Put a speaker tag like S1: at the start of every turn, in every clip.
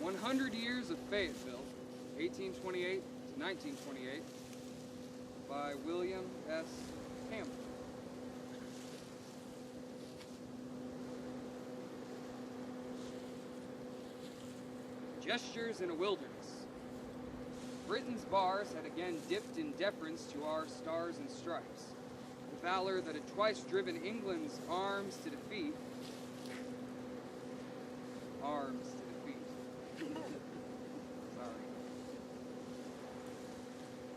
S1: 100 Years of Fayetteville, 1828 to 1928, by William S. Campbell. Gestures in a Wilderness. Britain's bars had again dipped in deference to our stars and stripes. The valor that had twice driven England's arms to defeat.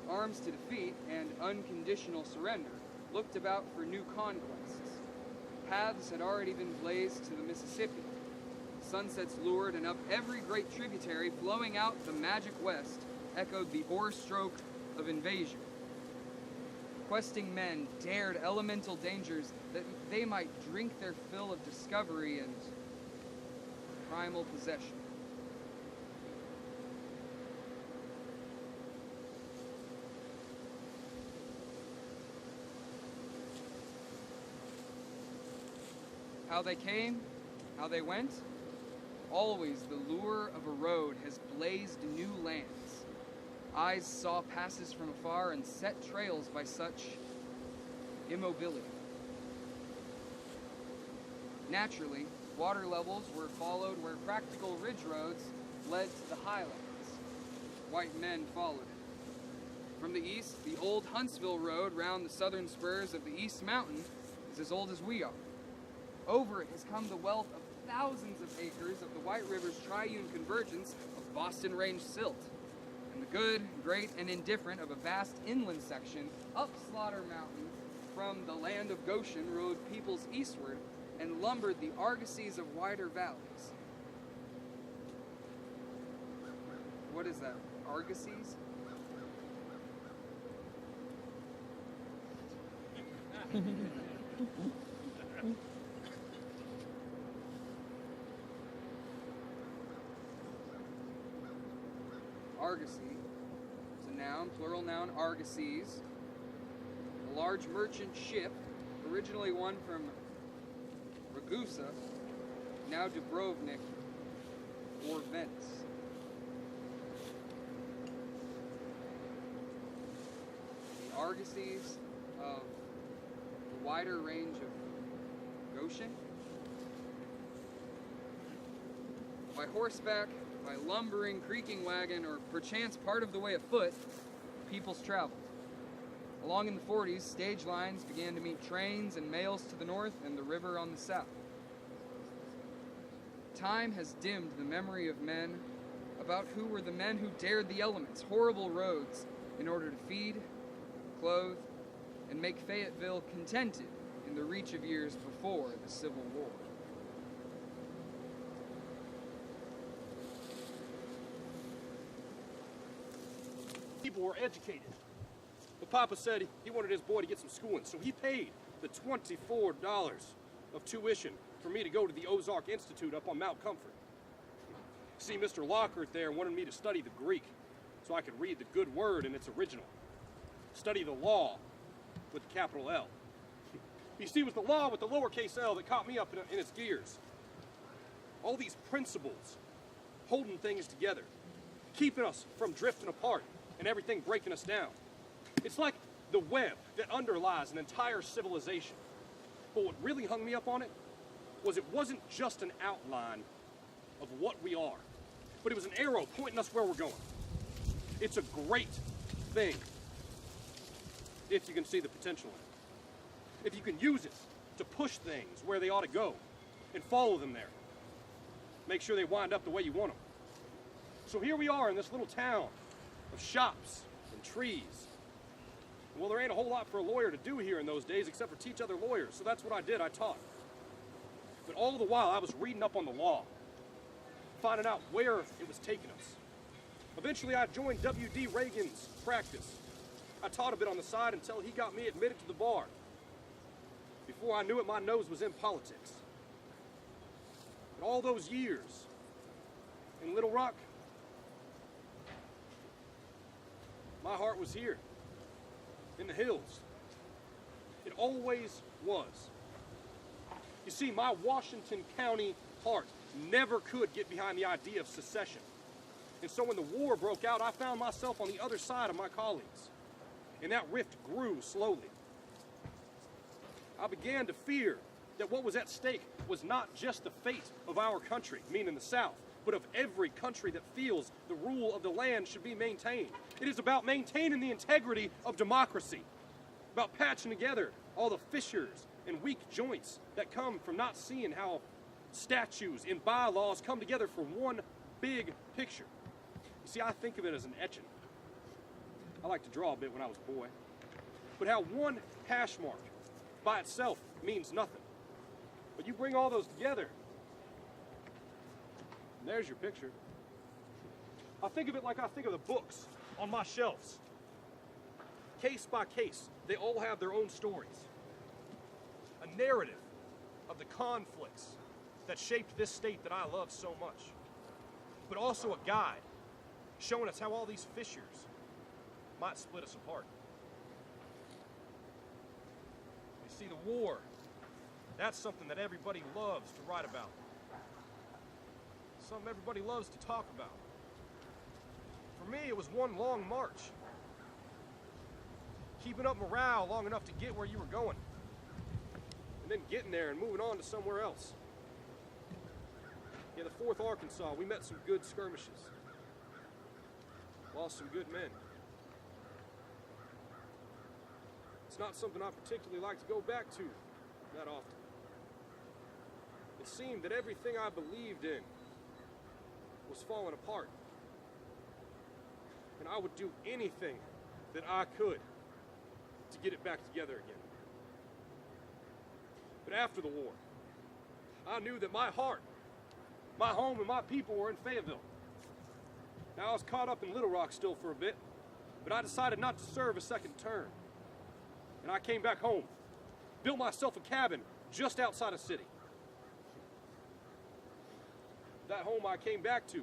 S1: Arms to defeat and unconditional surrender looked about for new conquests. Paths had already been blazed to the Mississippi. Sunsets lured, and up every great tributary flowing out the magic west echoed the oar-stroke of invasion. Questing men dared elemental dangers that they might drink their fill of discovery and primal possession. How they came, how they went, always the lure of a road has blazed new lands. Eyes saw passes from afar and set trails by such immobility. Naturally, water levels were followed where practical ridge roads led to the highlands. White men followed it. From the east, the old Huntsville Road round the southern spurs of the East Mountain is as old as we are. Over it has come the wealth of thousands of acres of the White River's triune convergence of Boston Range silt, and the good, great, and indifferent of a vast inland section up Slaughter Mountain from the land of Goshen rode peoples eastward and lumbered the argosies of wider valleys. What is that? Argosies? Argosy is a noun, plural noun, argosies. A large merchant ship, originally one from Ragusa, now Dubrovnik or Venice. The argosies of the wider range of Goshen. By horseback, by lumbering, creaking wagon, or perchance part of the way afoot, peoples traveled. Along in the 40s, stage lines began to meet trains and mails to the north and the river on the south. Time has dimmed the memory of men about who were the men who dared the elements, horrible roads, in order to feed, clothe, and make Fayetteville contented in the reach of years before the Civil War.
S2: People were educated. But Papa said he wanted his boy to get some schooling, so he paid the $24 of tuition for me to go to the Ozark Institute up on Mount Comfort. See, Mr. Lockhart there wanted me to study the Greek so I could read the good word in its original. Study the law with the capital L. You see, it was the law with the lowercase l that caught me up in its gears. All these principles holding things together, keeping us from drifting apart and everything breaking us down. It's like the web that underlies an entire civilization. But what really hung me up on it wasn't just an outline of what we are, but it was an arrow pointing us where we're going. It's a great thing if you can see the potential in it. If you can use it to push things where they ought to go and follow them there. Make sure they wind up the way you want them. So here we are in this little town of shops and trees. Well, there ain't a whole lot for a lawyer to do here in those days except for teach other lawyers, so that's what I did, I taught. But all the while I was reading up on the law, finding out where it was taking us. Eventually I joined W.D. Reagan's practice. I taught a bit on the side until he got me admitted to the bar. Before I knew it, my nose was in politics. But all those years in Little Rock, my heart was here, in the hills. It always was. You see, my Washington County heart never could get behind the idea of secession. And so when the war broke out, I found myself on the other side of my colleagues. And that rift grew slowly. I began to fear that what was at stake was not just the fate of our country, meaning the South, but of every country that feels the rule of the land should be maintained. It is about maintaining the integrity of democracy, about patching together all the fissures and weak joints that come from not seeing how statutes and bylaws come together for one big picture. You see, I think of it as an etching. I like to draw a bit when I was a boy. But how one hash mark by itself means nothing. But you bring all those together, and there's your picture. I think of it like I think of the books on my shelves. Case by case, they all have their own stories. A narrative of the conflicts that shaped this state that I love so much. But also a guide showing us how all these fissures might split us apart. You see, the war, that's something that everybody loves to write about. Something everybody loves to talk about. For me, it was one long march. Keeping up morale long enough to get where you were going. And then getting there and moving on to somewhere else. Yeah, the 4th Arkansas, we met some good skirmishes. Lost some good men. It's not something I particularly like to go back to that often. It seemed that everything I believed in was falling apart. And I would do anything that I could to get it back together again. But after the war, I knew that my heart, my home, and my people were in Fayetteville. Now, I was caught up in Little Rock still for a bit, but I decided not to serve a second term. And I came back home, built myself a cabin just outside a city. That home I came back to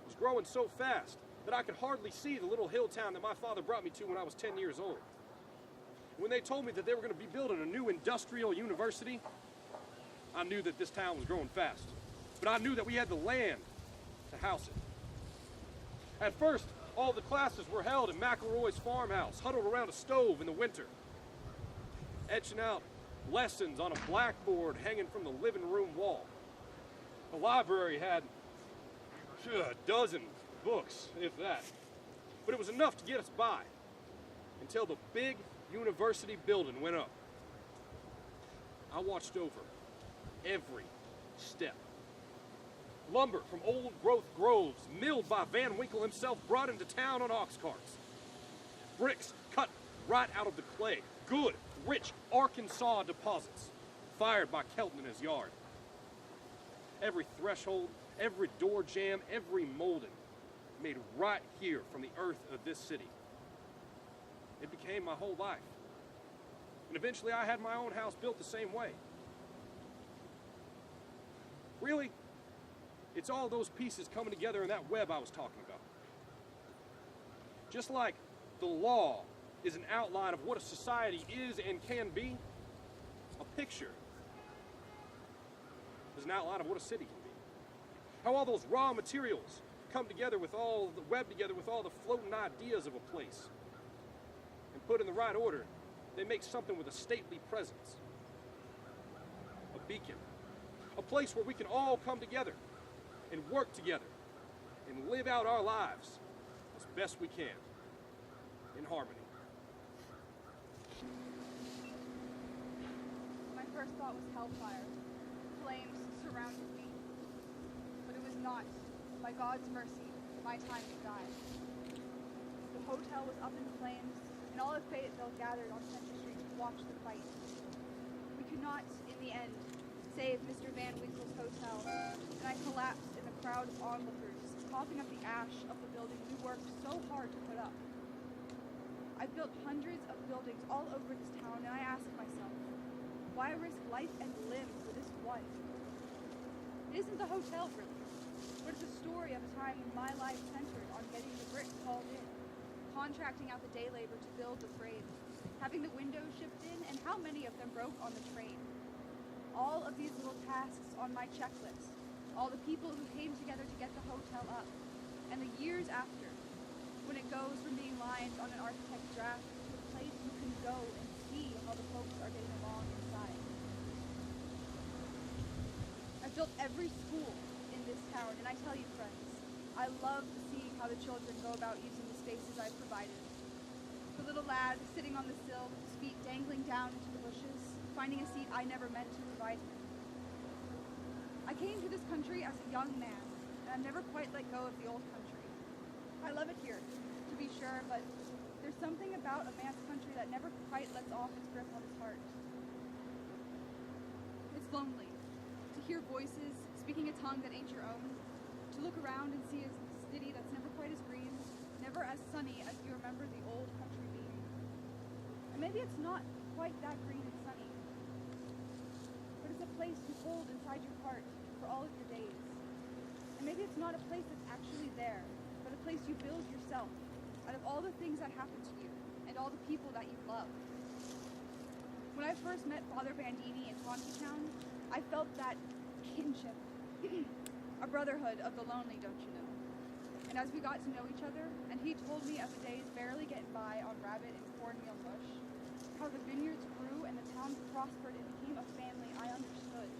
S2: was growing so fast that I could hardly see the little hill town that my father brought me to when I was 10 years old. When they told me that they were going to be building a new industrial university, I knew that this town was growing fast. But I knew that we had the land to house it. At first, all the classes were held in McElroy's farmhouse, huddled around a stove in the winter, etching out lessons on a blackboard hanging from the living room wall. The library had a dozen books, if that. But it was enough to get us by until the big university building went up. I watched over every step. Lumber from old-growth groves, milled by Van Winkle himself, brought into town on ox carts. Bricks cut right out of the clay. Good, rich Arkansas deposits, fired by Kelton in his yard. Every threshold, every door jamb, every molding, made right here from the earth of this city. It became my whole life. And eventually I had my own house built the same way. Really, it's all those pieces coming together in that web I was talking about. Just like the law is an outline of what a society is and can be, a picture is an outline of what a city can be. How all those raw materials come together with all the web together with all the floating ideas of a place. And put in the right order, they make something with a stately presence. A beacon. A place where we can all come together and work together and live out our lives as best we can in harmony.
S3: My first thought was hellfire. Flames surrounded me. But it was not, by God's mercy, my time to die. The hotel was up in flames, and all of Fayetteville gathered on Central Street to watch the fight. We could not, in the end, save Mr. Van Winkle's hotel, and I collapsed in a crowd of onlookers, coughing up the ash of the building we worked so hard to put up. I've built hundreds of buildings all over this town, and I ask myself, why risk life and limb for this one? It isn't the hotel, really, but it's a story of a time when my life centered on getting the bricks hauled in, contracting out the day labor to build the frames, having the windows shipped in, and how many of them broke on the train. All of these little tasks on my checklist, all the people who came together to get the hotel up, and the years years after, when it goes from being lines on an architect's draft to a place you can go and see how the folks are getting along inside. I've built every school in this town, and I tell you, friends, I love seeing how the children go about using the spaces I've provided. The little lad sitting on the sill with his feet dangling down into the bushes, finding a seat I never meant to provide him. I came to this country as a young man, and I've never quite let go of the old country. I love it here, to be sure, but there's something about a man's country that never quite lets off its grip on his heart. It's lonely to hear voices speaking a tongue that ain't your own, to look around and see a city that's never quite as green, never as sunny as you remember the old country being. And maybe it's not quite that green and sunny, but it's a place you hold inside your heart for all of your days. And maybe it's not a place that's actually there, but a place you build yourself out of all the things that happen to you and all the people that you love. When I first met Father Bandini in Pontytown, I felt that kinship, a brotherhood of the lonely, don't you know? And as we got to know each other, and he told me of the days barely getting by on rabbit and cornmeal mush, how the vineyards grew and the town prospered and became a family, I understood.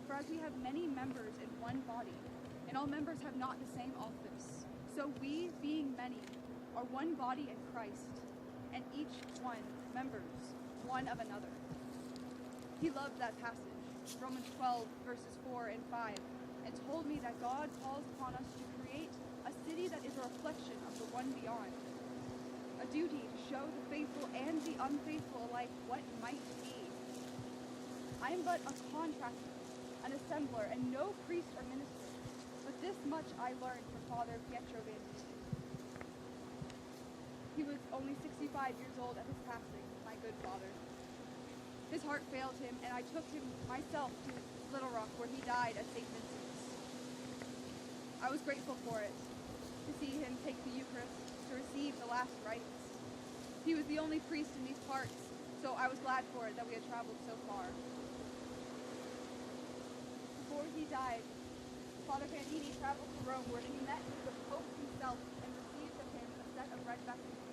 S3: For as we have many members in one body, and all members have not the same office, so we, being many, are one body in Christ, and each one members one of another. He loved that passage, Romans 12, verses 4 and 5, and told me that God calls upon us to create a city that is a reflection of the one beyond. A duty to show the faithful and the unfaithful alike what might be. I am but a contractor, an assembler, and no priest or minister, but this much I learned from Father Pietro Bandini. He was only 65 years old at his passing, my good father. His heart failed him, and I took him myself to Little Rock, where he died at St. Vincent's. I was grateful for it, to see him take the Eucharist, to receive the last rites. He was the only priest in these parts, so I was glad for it that we had traveled so far. Before he died, Father Bandini traveled to Rome, where he met with the Pope himself and received from him a set of red vestments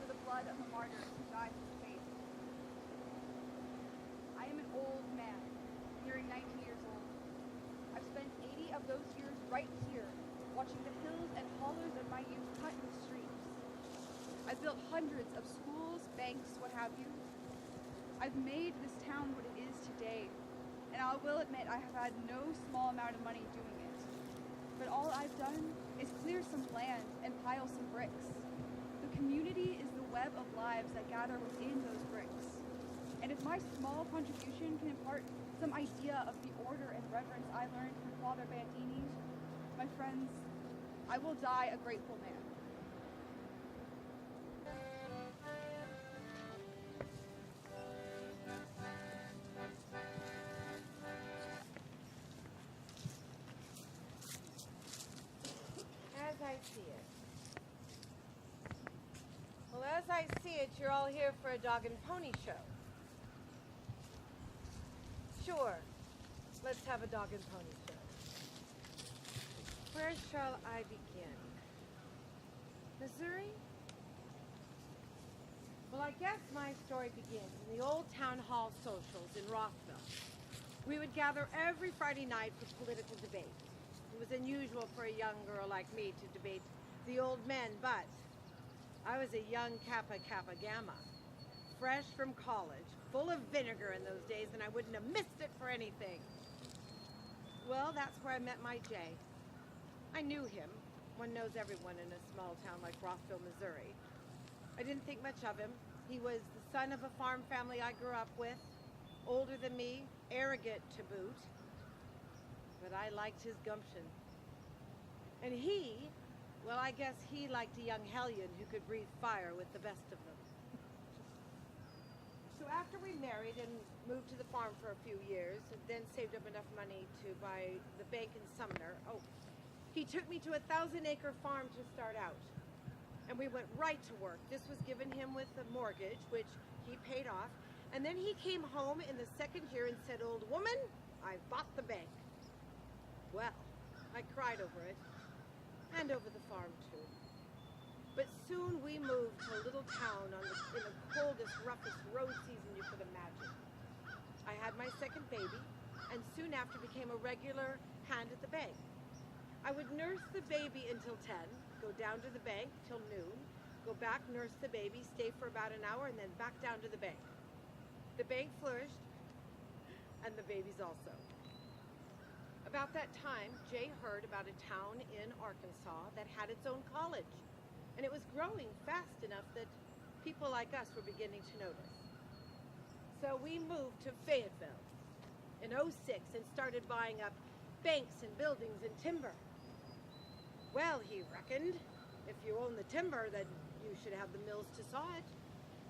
S3: for the blood of the martyrs who died for the faith. I am an old man, nearing 90 years old. I've spent 80 of those years right here, watching the hills and hollows of my youth cut into streams. I've built hundreds of schools, banks, what have you. I've made this town what it is today, and I will admit I have had no small amount of money doing it. But all I've done is clear some land and pile some bricks. The community is the web of lives that gather within those bricks. And if my small contribution can impart some idea of the order and reverence I learned from Father Bandini, my friends, I will die a grateful man.
S4: As I see it. Well, as I see it, you're all here for a dog and pony show. Sure, let's have a dog and pony show. Where shall I begin? Missouri? Well, I guess my story begins in the old town hall socials in Rossville. We would gather every Friday night for political debate. It was unusual for a young girl like me to debate the old men, but I was a young Kappa Kappa Gamma, fresh from college, full of vinegar in those days, and I wouldn't have missed it for anything. Well, that's where I met my Jay. I knew him. One knows everyone in a small town like Rossville, Missouri. I didn't think much of him. He was the son of a farm family I grew up with, older than me, arrogant to boot. But I liked his gumption. And he, well, I guess he liked a young hellion who could breathe fire with the best of them. So after we married and moved to the farm for a few years, and then saved up enough money to buy the bank in Sumner, he took me to a 1,000-acre farm to start out. And we went right to work. This was given him with a mortgage, which he paid off. And then he came home in the second year and said, "Old woman, I've bought the bank." Well, I cried over it. and over the farm too. But soon we moved to a little town in the coldest, roughest road season you could imagine. I had my second baby, and soon after became a regular hand at the bank. I would nurse the baby until 10, go down to the bank till noon, go back, nurse the baby, stay for about an hour, and then back down to the bank. The bank flourished, and the babies also. About that time, Jay heard about a town in Arkansas that had its own college, and it was growing fast enough that people like us were beginning to notice. So we moved to Fayetteville in '06 and started buying up banks and buildings and timber. Well, he reckoned, if you own the timber, then you should have the mills to saw it,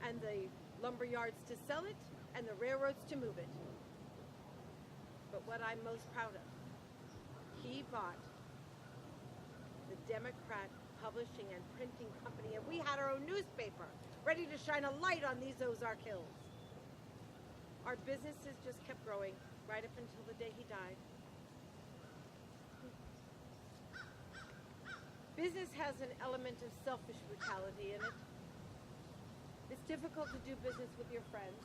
S4: and the lumber yards to sell it, and the railroads to move it. But what I'm most proud of, he bought the Democrat Publishing and Printing Company, and we had our own newspaper, ready to shine a light on these Ozark Hills. Our businesses just kept growing right up until the day he died. Business has an element of selfish brutality in it. It's difficult to do business with your friends,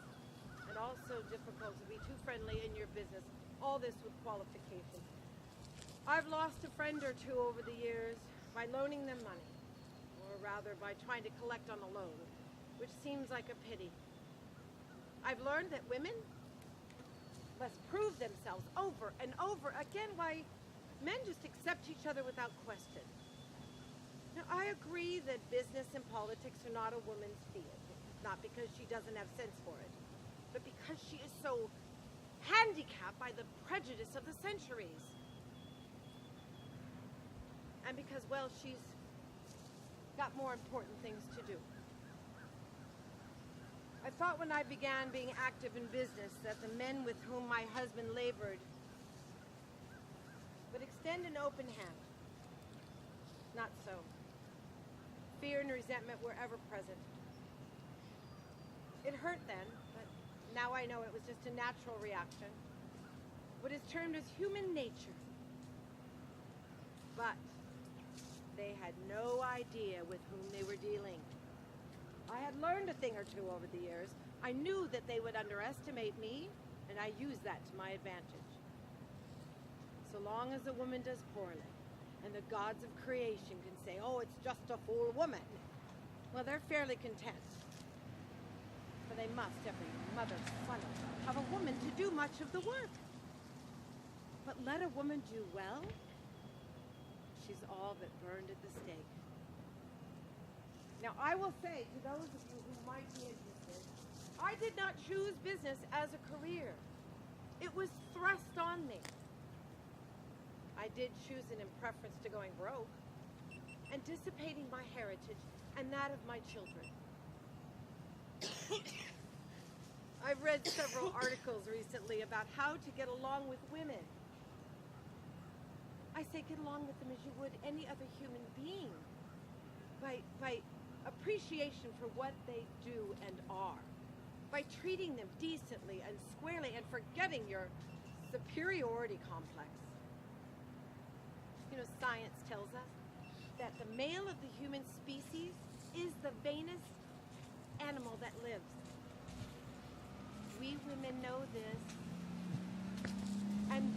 S4: and also difficult to be too friendly in your business, all this with qualifications. I've lost a friend or two over the years by loaning them money, or rather by trying to collect on a loan, which seems like a pity. I've learned that women must prove themselves over and over again, why men just accept each other without question. Now, I agree that business and politics are not a woman's field, not because she doesn't have sense for it, but because she is so handicapped by the prejudice of the centuries. And because, well, she's got more important things to do. I thought when I began being active in business that the men with whom my husband labored would extend an open hand. Not so. Fear and resentment were ever present. It hurt then, but now I know it was just a natural reaction. What is termed as human nature. But they had no idea with whom they were dealing. I had learned a thing or two over the years. I knew that they would underestimate me, and I used that to my advantage. So long as a woman does poorly, and the gods of creation can say, oh, it's just a fool woman, well, they're fairly content. For they must, every mother's funnel, have a woman to do much of the work. But let a woman do well, she's all but burned at the stake. Now, I will say to those of you who might be interested, I did not choose business as a career. It was thrust on me. I did choose it in preference to going broke and dissipating my heritage and that of my children. I've read several articles recently about how to get along with women. I say get along with them as you would any other human being. By appreciation for what they do and are. By treating them decently and squarely and forgetting your superiority complex. You know, science tells us that the male of the human species is the vainest animal that lives. We women know this. And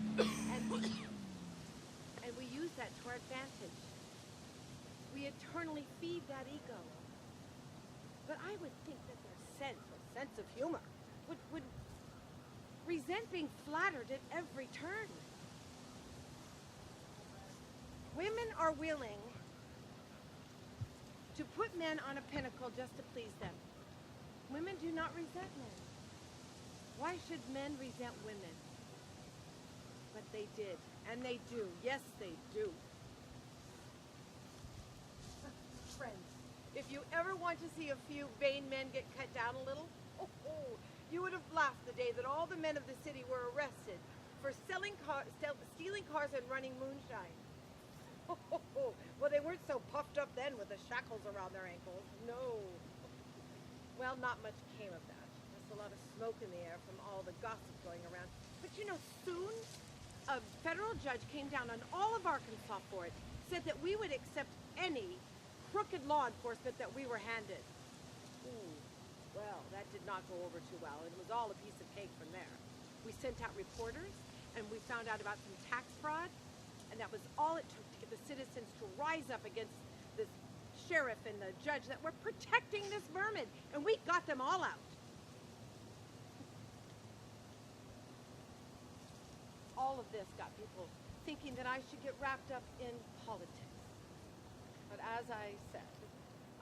S4: we use that to our advantage. We eternally feed that ego. But I would think that their sense of humor, would resent being flattered at every turn. Women are willing to put men on a pinnacle just to please them. Women do not resent men. Why should men resent women? But they did, and they do. Yes, they do. Friends, if you ever want to see a few vain men get cut down a little, you would have laughed the day that all the men of the city were arrested for stealing cars and running moonshine. Well, they weren't so puffed up then with the shackles around their ankles. No. Well, not much came of that. Just a lot of smoke in the air from all the gossip going around. But you know, soon a federal judge came down on all of Arkansas for it, said that we would accept any crooked law enforcement that we were handed. Ooh, well, that did not go over too well. It was all a piece of cake from there. We sent out reporters, and we found out about some tax fraud, and that was all it took to get the citizens to rise up against this sheriff and the judge that were protecting this vermin, and we got them all out. All of this got people thinking that I should get wrapped up in politics. But as I said,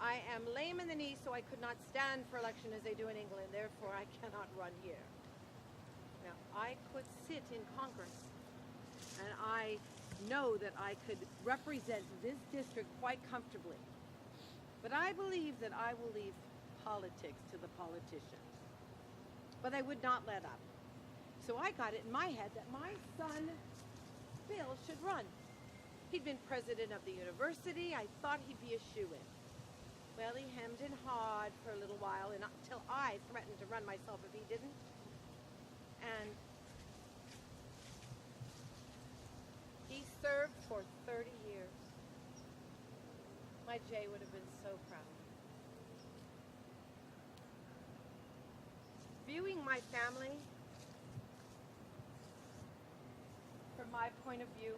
S4: I am lame in the knee, so I could not stand for election as they do in England. Therefore, I cannot run here. Now, I could sit in Congress, and I know that I could represent this district quite comfortably. But I believe that I will leave politics to the politicians. But I would not let up. So I got it in my head that my son, Bill, should run. He'd been president of the university. I thought he'd be a shoo-in. Well, he hemmed and hawed for a little while until I threatened to run myself if he didn't. And he served for 30 years. My Jay would have been so proud. Viewing my family from my point of view,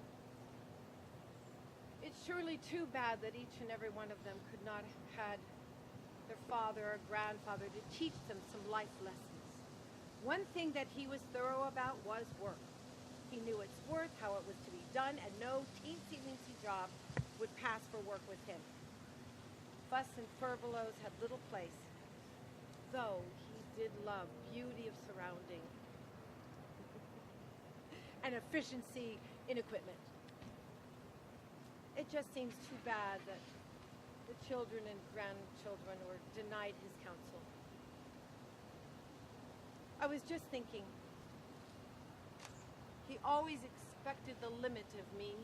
S4: it's surely too bad that each and every one of them could not have had their father or grandfather to teach them some life lessons. One thing that he was thorough about was work. He knew its worth, how it was to be done, and no teensy-weensy job would pass for work with him. Fuss and furbelows had little place, though he did love beauty of surrounding and efficiency in equipment. It just seems too bad that the children and grandchildren were denied his counsel. I was just thinking, he always expected the limit of me.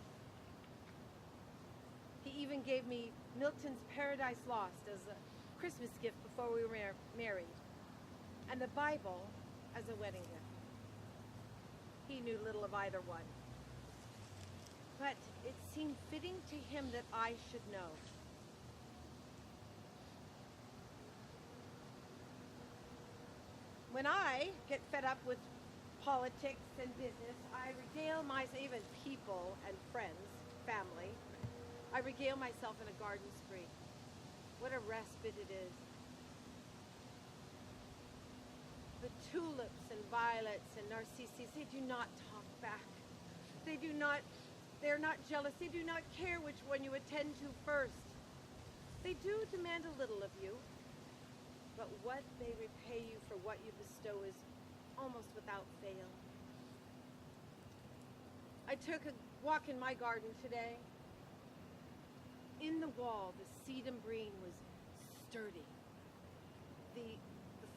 S4: He even gave me Milton's Paradise Lost as a Christmas gift before we were married, and the Bible as a wedding gift. He knew little of either one. But it seemed fitting to him that I should know. When I get fed up with politics and business, I regale myself, even people and friends, family, I regale myself in a garden spree. What a respite it is. The tulips and violets and narcissus, they do not talk back. They're not jealous. They do not care which one you attend to first. They do demand a little of you, but what they repay you for what you bestow is almost without fail. I took a walk in my garden today. In the wall, the sedum brine was sturdy. The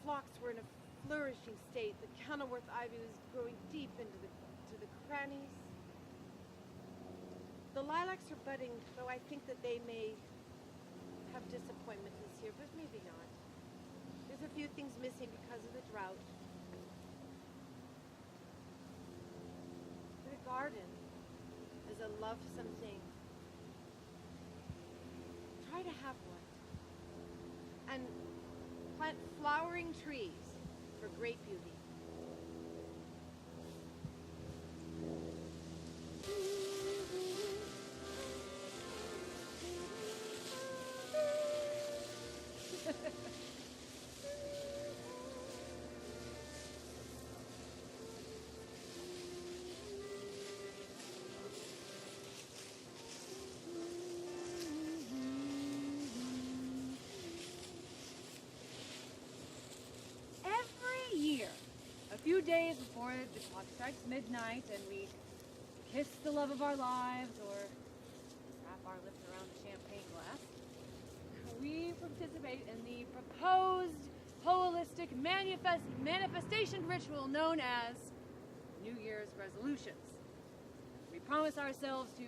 S4: phlox were in a flourishing state. The Kenilworth ivy was growing deep into the crannies. The lilacs are budding, though I think that they may have disappointment this year, but maybe not. There's a few things missing because of the drought. The garden is a lovesome thing. Try to have one. And plant flowering trees for great beauty.
S5: A few days before the clock strikes midnight and we kiss the love of our lives or wrap our lips around a champagne glass, we participate in the proposed holistic manifestation ritual known as New Year's resolutions. We promise ourselves to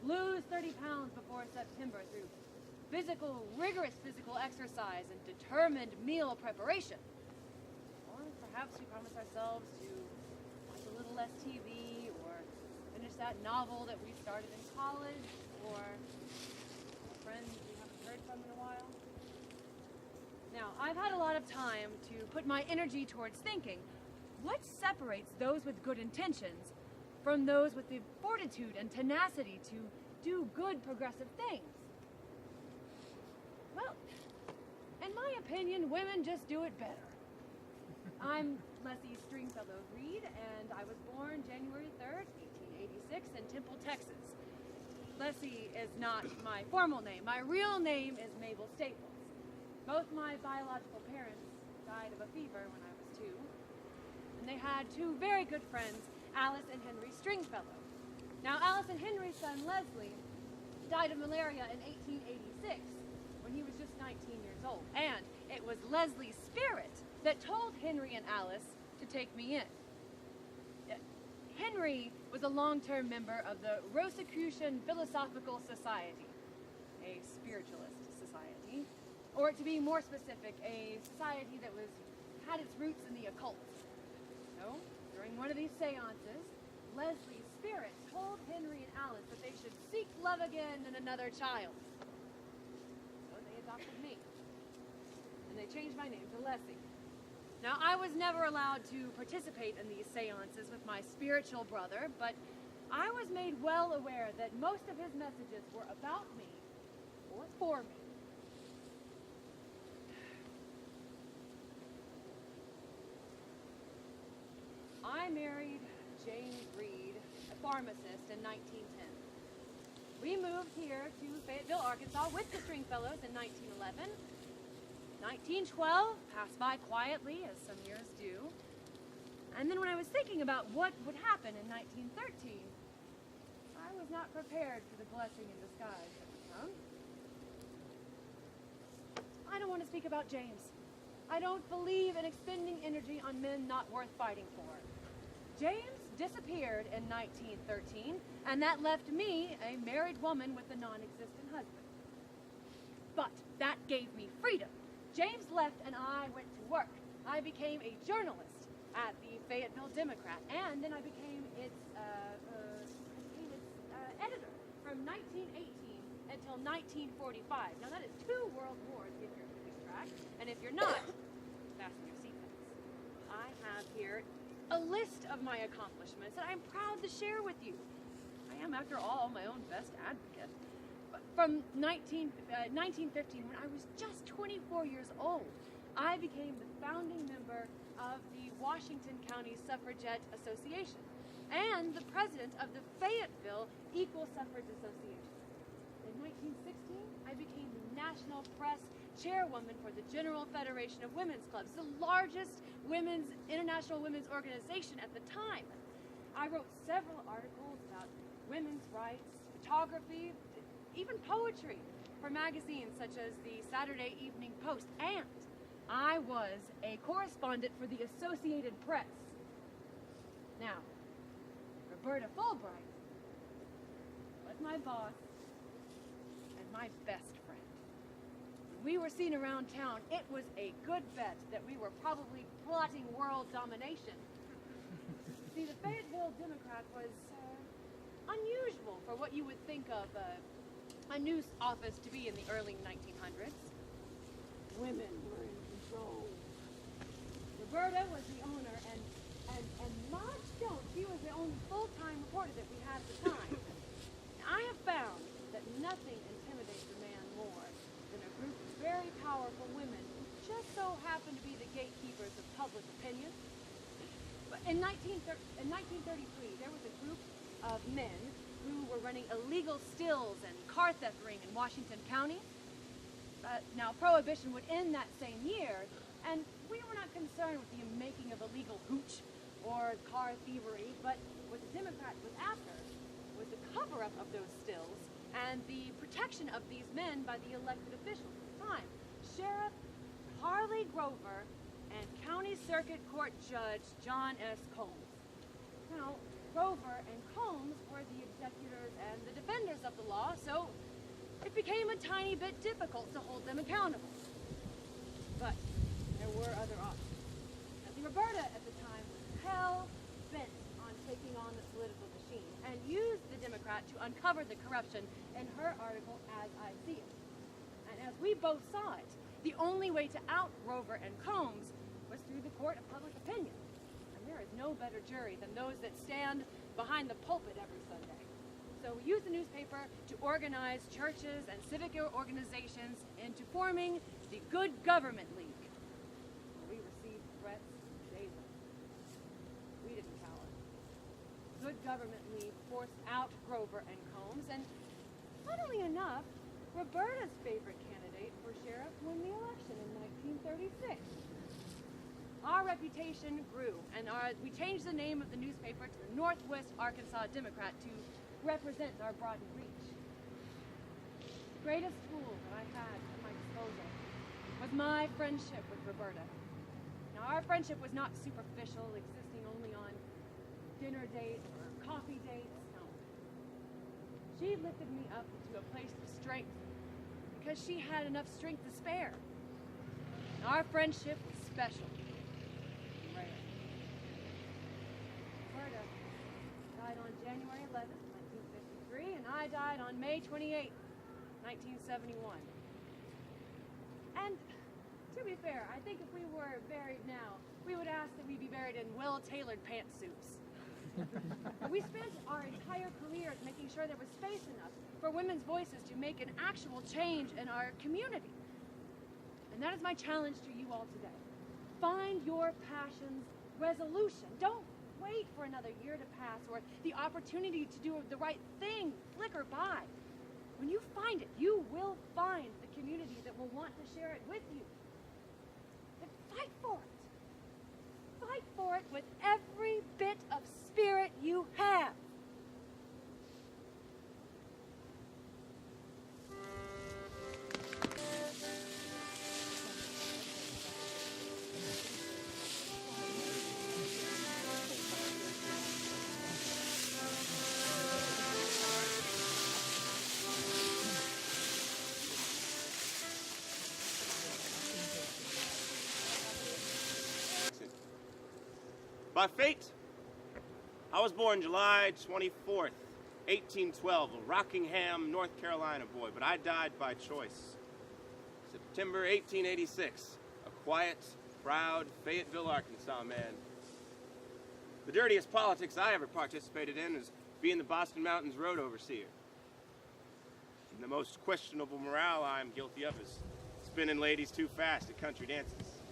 S5: lose 30 pounds before September through rigorous physical exercise and determined meal preparation. Perhaps we promise ourselves to watch a little less TV or finish that novel that we started in college. or friends you haven't heard from in a while. Now, I've had a lot of time to put my energy towards thinking, what separates those with good intentions from those with the fortitude and tenacity to do good, progressive things? Well, in my opinion, women just do it better. I'm Leslie Stringfellow Reed, and I was born January 3rd, 1886 in Temple, Texas. Leslie is not my formal name. My real name is Mabel Staples. Both my biological parents died of a fever when I was 2, and they had 2 very good friends, Alice and Henry Stringfellow. Now, Alice and Henry's son, Leslie, died of malaria in 1886 when he was just 19 years old, and it was Leslie's spirit that told Henry and Alice to take me in. Henry was a long-term member of the Rosicrucian Philosophical Society, a spiritualist society, or to be more specific, a society that had its roots in the occult. So, during one of these seances, Leslie's spirit told Henry and Alice that they should seek love again in another child. So they adopted me, and they changed my name to Leslie. Now, I was never allowed to participate in these seances with my spiritual brother, but I was made well aware that most of his messages were about me or for me. I married James Reed, a pharmacist, in 1910. We moved here to Fayetteville, Arkansas with the Stringfellows in 1911. 1912 passed by quietly, as some years do. And then when I was thinking about what would happen in 1913, I was not prepared for the blessing in disguise that would come. I don't want to speak about James. I don't believe in expending energy on men not worth fighting for. James disappeared in 1913, and that left me a married woman with a non-existent husband. But that gave me freedom. James left and I went to work. I became a journalist at the Fayetteville Democrat, and then I became its editor from 1918 until 1945. Now that is 2 world wars if you're keeping track, and if you're not, fasten your seatbelts. I have here a list of my accomplishments that I'm proud to share with you. I am, after all, my own best advocate. From 1915, when I was just 24 years old, I became the founding member of the Washington County Suffragette Association and the president of the Fayetteville Equal Suffrage Association. In 1916, I became the National Press Chairwoman for the General Federation of Women's Clubs, the largest international women's organization at the time. I wrote several articles about women's rights, photography, even poetry for magazines such as the Saturday Evening Post, and I was a correspondent for the Associated Press. Now, Roberta Fulbright was my boss and my best friend. When we were seen around town, it was a good bet that we were probably plotting world domination. See, the Fayetteville Democrat was unusual for what you would think of a news office to be in the early 1900s. Women were in control. Roberta was the owner, and Marge Jones, she was the only full-time reporter that we had at the time. I have found that nothing intimidates a man more than a group of very powerful women who just so happen to be the gatekeepers of public opinion. But in 1933, there was a group of men who were running illegal stills and car theft ring in Washington County. Now, Prohibition would end that same year, and we were not concerned with the making of illegal hooch or car thievery, but what the Democrat was after was the cover-up of those stills and the protection of these men by the elected officials at the time. Sheriff Harley Grover and County Circuit Court Judge John S. Combs. Now, Grover and Combs were the executors and the defenders of the law, so it became a tiny bit difficult to hold them accountable. But there were other options. Now, Roberta at the time was hell-bent on taking on the political machine, and used the Democrat to uncover the corruption in her article As I See It. And as we both saw it, the only way to out Grover and Combs was through the court of public opinion. And there is no better jury than those that stand behind the pulpit every Sunday. So we used the newspaper to organize churches and civic organizations into forming the Good Government League. We received threats daily. We didn't cower. Good Government League forced out Grover and Combs, and funnily enough, Roberta's favorite candidate for sheriff won the election in 1936. Our reputation grew, and we changed the name of the newspaper to the Northwest Arkansas Democrat to represent our broadened reach. The greatest tool that I had at my disposal was my friendship with Roberta. Now, our friendship was not superficial, existing only on dinner dates or coffee dates. No. She lifted me up into a place of strength because she had enough strength to spare. And our friendship was special. Rare. Roberta died on January 11th, 1953, and I died on May 28th, 1971. And to be fair, I think if we were buried now, we would ask that we be buried in well-tailored pantsuits. We spent our entire careers making sure there was space enough for women's voices to make an actual change in our community. And that is my challenge to you all today. Find your passion's resolution. Don't wait for another year to pass or the opportunity to do the right thing flicker by. When you find it, you will find the community that will want to share it with you. And fight for it. Fight for it with every bit of spirit you have.
S6: By fate, I was born July 24th, 1812, a Rockingham, North Carolina boy, but I died by choice. September 1886, a quiet, proud Fayetteville, Arkansas man. The dirtiest politics I ever participated in was being the Boston Mountains road overseer. And the most questionable morale I am guilty of is spinning ladies too fast at country dances.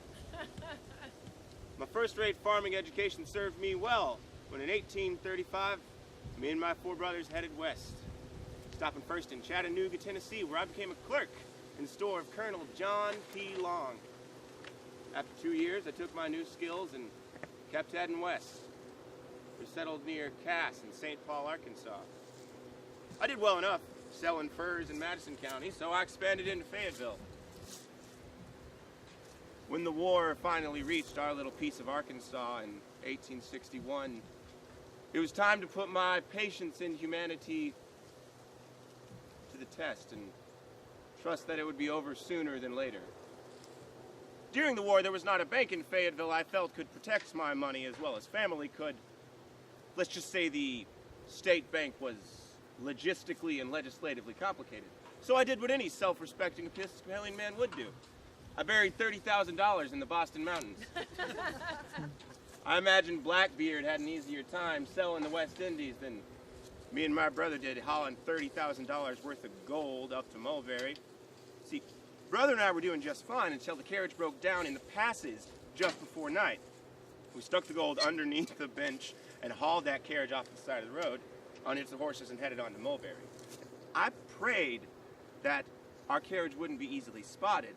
S6: My first-rate farming education served me well when in 1835, me and my four brothers headed west, stopping first in Chattanooga, Tennessee, where I became a clerk in the store of Colonel John P. Long. After 2 years, I took my new skills and kept heading west. We settled near Cass in St. Paul, Arkansas. I did well enough selling furs in Madison County, so I expanded into Fayetteville. When the war finally reached our little piece of Arkansas in 1861, it was time to put my patience in humanity to the test and trust that it would be over sooner than later. During the war, there was not a bank in Fayetteville I felt could protect my money as well as family could. Let's just say the state bank was logistically and legislatively complicated. So I did what any self-respecting Episcopalian man would do. I buried $30,000 in the Boston Mountains. I imagine Blackbeard had an easier time selling the West Indies than me and my brother did hauling $30,000 worth of gold up to Mulberry. See, brother and I were doing just fine until the carriage broke down in the passes just before night. We stuck the gold underneath the bench and hauled that carriage off the side of the road, unhitched the horses, and headed on to Mulberry. I prayed that our carriage wouldn't be easily spotted,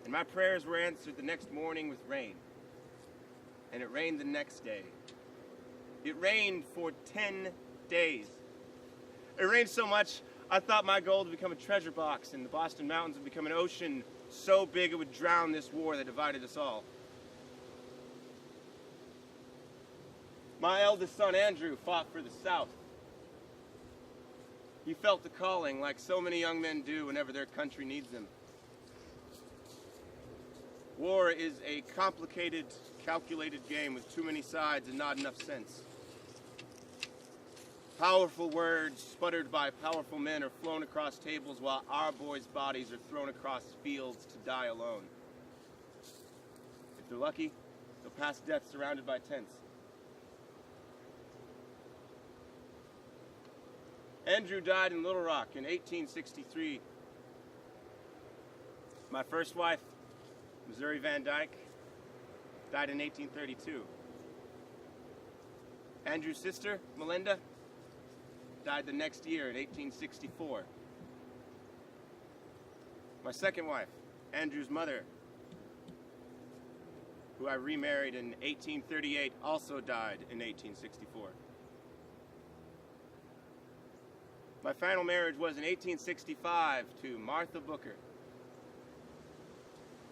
S6: and my prayers were answered the next morning with rain. And it rained the next day. It rained for 10 days. It rained so much, I thought my gold would become a treasure box and the Boston Mountains would become an ocean so big it would drown this war that divided us all. My eldest son, Andrew, fought for the South. He felt the calling like so many young men do whenever their country needs them. War is a complicated, calculated game with too many sides and not enough sense. Powerful words sputtered by powerful men are flown across tables while our boys' bodies are thrown across fields to die alone. If they're lucky, they'll pass death surrounded by tents. Andrew died in Little Rock in 1863. My first wife, Missouri Van Dyke, died in 1832. Andrew's sister, Melinda, died the next year in 1864. My second wife, Andrew's mother, who I remarried in 1838, also died in 1864. My final marriage was in 1865 to Martha Booker.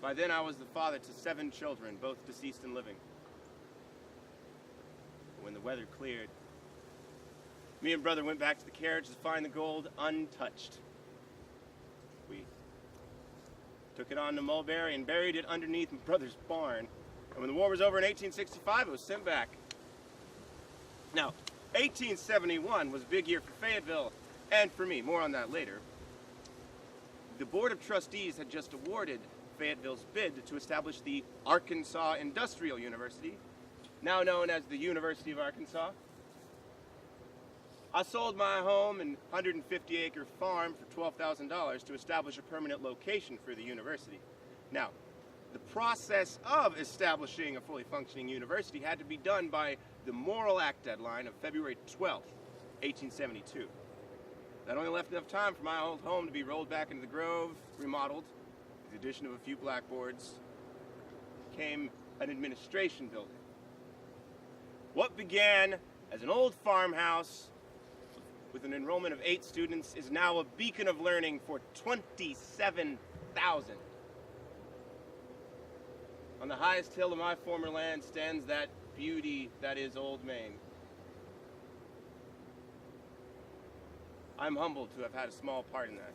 S6: By then I was the father to 7 children, both deceased and living. When the weather cleared, me and brother went back to the carriage to find the gold untouched. We took it on to Mulberry and buried it underneath my brother's barn. And when the war was over in 1865, it was sent back. Now, 1871 was a big year for Fayetteville and for me. More on that later. The Board of Trustees had just awarded Fayetteville's bid to establish the Arkansas Industrial University, now known as the University of Arkansas. I sold my home and 150-acre farm for $12,000 to establish a permanent location for the university. Now, the process of establishing a fully functioning university had to be done by the Morrill Act deadline of February 12th, 1872. That only left enough time for my old home to be rolled back into the grove, remodeled. With the addition of a few blackboards, came an administration building. What began as an old farmhouse with an enrollment of 8 students is now a beacon of learning for 27,000. On the highest hill of my former land stands that beauty that is Old Main. I'm humbled to have had a small part in that.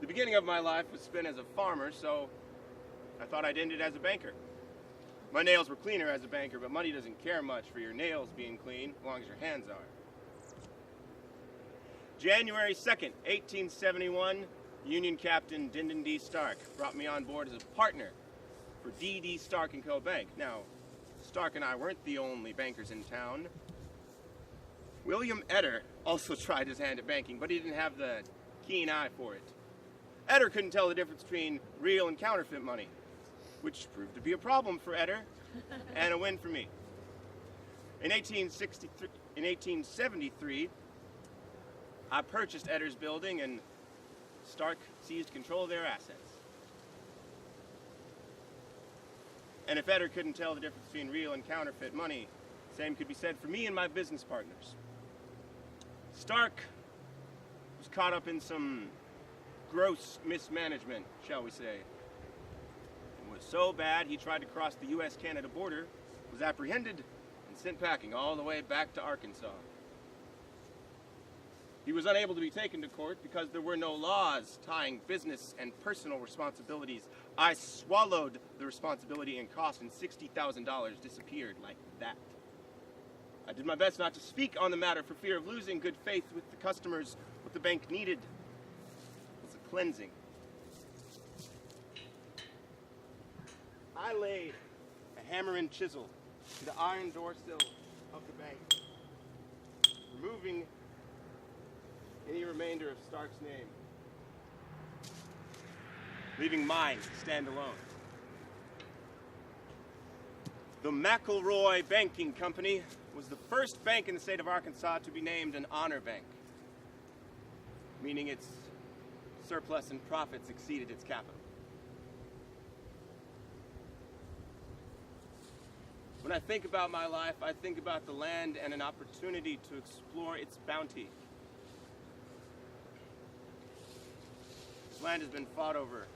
S6: The beginning of my life was spent as a farmer, so I thought I'd end it as a banker. My nails were cleaner as a banker, but money doesn't care much for your nails being clean, as long as your hands are. January 2nd, 1871, Union Captain Dindon D. Stark brought me on board as a partner for D.D. Stark & Co. Bank. Now, Stark and I weren't the only bankers in town. William Etter also tried his hand at banking, but he didn't have the keen eye for it. Etter couldn't tell the difference between real and counterfeit money, which proved to be a problem for Etter and a win for me. In 1873, I purchased Etter's building and Stark seized control of their assets. And if Etter couldn't tell the difference between real and counterfeit money, same could be said for me and my business partners. Stark was caught up in some gross mismanagement, shall we say. It was so bad he tried to cross the U.S.-Canada border, was apprehended, and sent packing all the way back to Arkansas. He was unable to be taken to court because there were no laws tying business and personal responsibilities. I swallowed the responsibility and cost, and $60,000 disappeared like that. I did my best not to speak on the matter for fear of losing good faith with the customers. What the bank needed was a cleansing. I laid a hammer and chisel to the iron door sill of the bank, removing any remainder of Stark's name, leaving mine to stand alone. The McElroy Banking Company was the first bank in the state of Arkansas to be named an honor bank, meaning its surplus and profits exceeded its capital. When I think about my life, I think about the land and an opportunity to explore its bounty. This land has been fought over,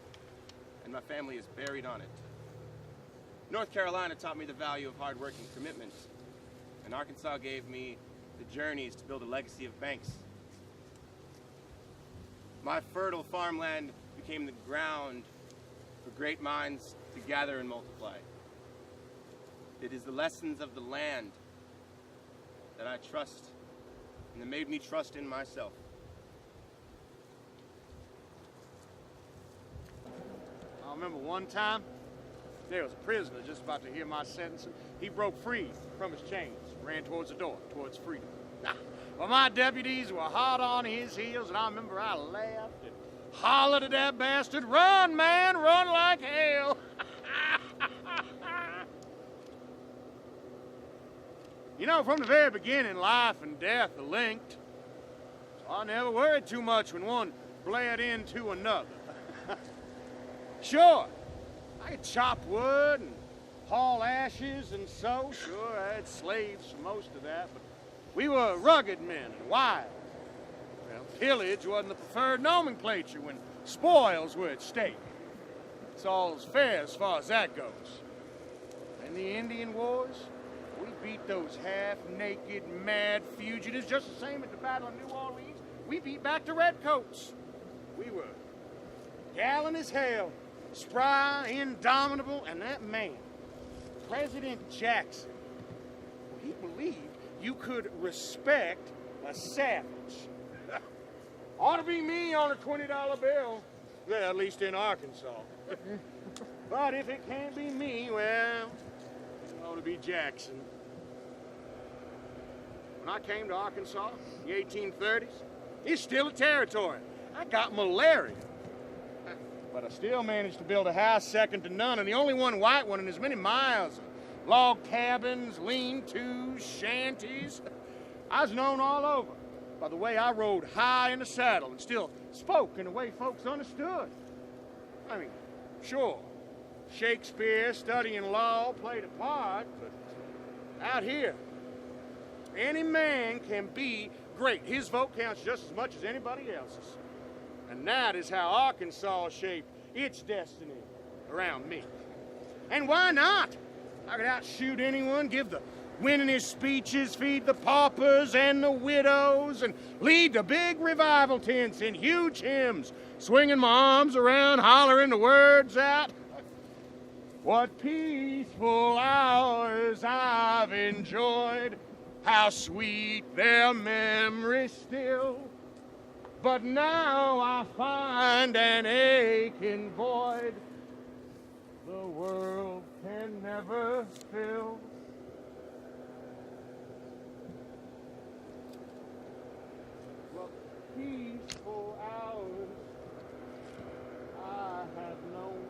S6: and my family is buried on it. North Carolina taught me the value of hard work and commitment, and Arkansas gave me the journeys to build a legacy of banks. My fertile farmland became the ground for great minds to gather and multiply. It is the lessons of the land that I trust and that made me trust in myself.
S7: I remember one time, there was a prisoner just about to hear my sentence. He broke free from his chains, ran towards the door, towards freedom. Well, my deputies were hot on his heels, and I remember I laughed and hollered at that bastard, "Run, man, run like hell." You know, from the very beginning, life and death are linked. So I never worried too much when one bled into another. Sure, I could chop wood and haul ashes and sew. Sure, I had slaves for most of that, but we were rugged men and wild. Well, pillage wasn't the preferred nomenclature when spoils were at stake. It's all's fair as far as that goes. In the Indian Wars, we beat those half-naked, mad fugitives just the same at the Battle of New Orleans. We beat back the Redcoats. We were gallant as hell, spry, indomitable, and that man, President Jackson, he believed you could respect a savage. Ought to be me on a $20 bill. Well, at least in Arkansas. But if it can't be me, well, it ought to be Jackson. When I came to Arkansas in the 1830s, it's still a territory. I got malaria. But I still managed to build a house second to none, and the only one white one in as many miles of log cabins, lean-tos, shanties. I was known all over by the way I rode high in the saddle and still spoke in a way folks understood. I mean, sure, Shakespeare studying law played a part, but out here, any man can be great. His vote counts just as much as anybody else's. And that is how Arkansas shaped its destiny around me. And why not? I could outshoot anyone, give the winningest speeches, feed the paupers and the widows, and lead the big revival tents in huge hymns, swinging my arms around, hollering the words out. What peaceful hours I've enjoyed, how sweet their memory still. But now I find an aching void the world can never fill. What peaceful hours I have known,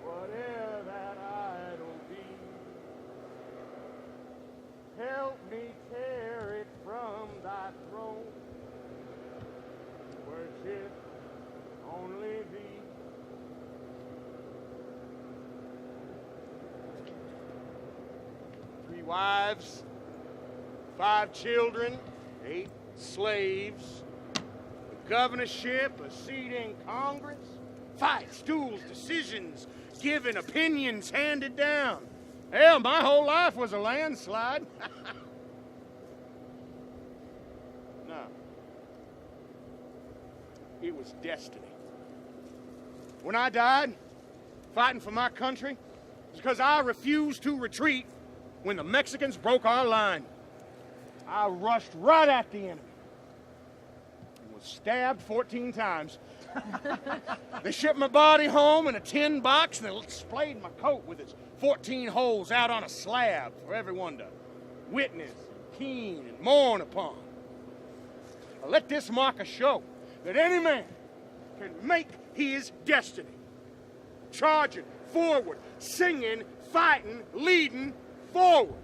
S7: whatever that idol be, help me tear it from thy throne. Worship only thee. Three wives, 5 children, 8 slaves, a governorship, a seat in Congress, fight, stools, decisions, given, opinions handed down. Hell, my whole life was a landslide. No. It was destiny. When I died, fighting for my country, it's because I refused to retreat when the Mexicans broke our line. I rushed right at the enemy and was stabbed 14 times. They shipped my body home in a tin box and they splayed my coat with its 14 holes out on a slab for everyone to witness, keen, and mourn upon. Now let this marker show that any man can make his destiny. Charging forward, singing, fighting, leading forward.